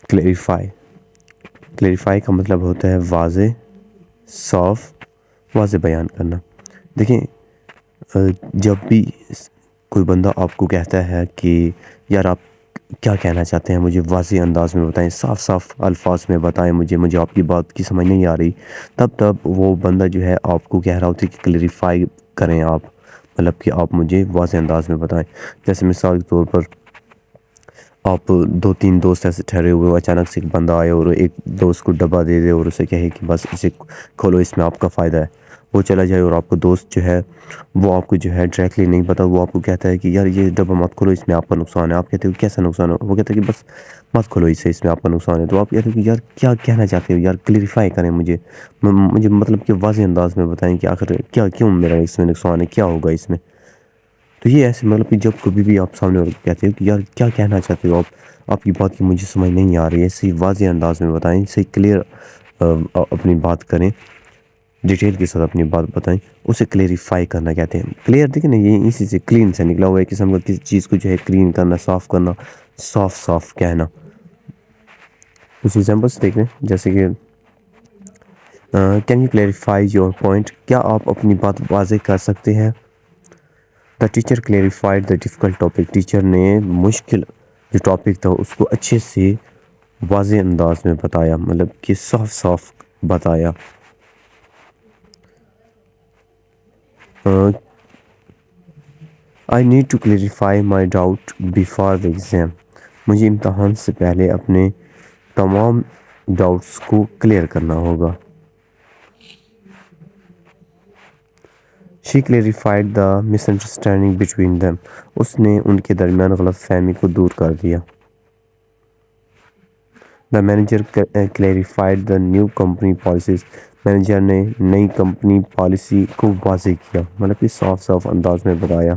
Clarify کا مطلب ہوتا ہے واضح، صاف، واضح بیان کرنا۔ دیکھیں جب بھی کوئی بندہ آپ کو کہتا ہے کہ یار آپ کیا کہنا چاہتے ہیں، مجھے واضح انداز میں بتائیں، صاف صاف الفاظ میں بتائیں، مجھے آپ کی بات کی سمجھ نہیں آ رہی، تب وہ بندہ جو ہے آپ کو کہہ رہا ہوتا ہے کہ کلیریفائی کریں آپ، مطلب کہ آپ مجھے واضح انداز میں بتائیں۔ جیسے مثال کے طور پر آپ 2-3 دوست ایسے ٹھہرے ہوئے، اچانک سے ایک بندہ آئے اور ایک دوست کو ڈبہ دے دے اور اسے کہے کہ بس اسے کھولو، اس میں آپ کا فائدہ ہے، وہ چلا جائے اور آپ کو دوست جو ہے وہ آپ کو جو ہے ڈائریکٹلی نہیں پتا، وہ آپ کو کہتا ہے کہ یار یہ ڈبہ مت کھولو، اس میں آپ کا نقصان ہے۔ آپ کہتے ہو کیسا نقصان ہے؟ وہ کہتا ہے کہ بس مت کھولو اسے، اس میں آپ کا نقصان ہے۔ تو آپ کہتے ہو کہ یار کیا کہنا چاہتے ہو، یار کلیریفائی کریں مجھے مطلب کہ واضح انداز میں بتائیں کہ آخر کیوں میرا اس میں نقصان ہے، کیا ہوگا اس میں۔ تو یہ ایسے مطلب کہ جب کبھی بھی آپ سامنے کہتے ہو کہ یار کیا کہنا چاہتے ہو آپ کی بات کی مجھے سمجھ نہیں آ رہی ہے، صحیح واضح انداز میں بتائیں، صحیح کلیئر اپنی بات کریں، ڈیٹیل کے ساتھ اپنی بات بتائیں، اسے کلیریفائی کرنا کہتے ہیں۔ کلیئر دیکھیں نا، یہ اسی سے کلین سے نکلا ہوا ہے، قسم کا کسی چیز کو جو ہے کلین کرنا، صاف کرنا، صاف کہنا۔ کچھ ایگزامپلس دیکھ لیں، جیسے کہ can you clarify your point, کیا آپ اپنی بات واضح کر سکتے ہیں؟ The teacher clarified the difficult topic, teacher نے مشکل جو ٹاپک تھا اس کو اچھے سے واضح انداز میں بتایا، مطلب کہ صاف بتایا۔ I need to clarify my doubt before the exam، مجھے امتحان سے پہلے اپنے تمام ڈاؤٹس کو کلیئر کرنا ہوگا۔ She clarified the misunderstanding between them، اس نے ان کے درمیان غلط فہمی کو دور کر دیا۔ The manager clarified the new company policies، manager نے نئی کمپنی پالیسی کو واضح کیا، مطلب کہ صاف انداز میں بتایا۔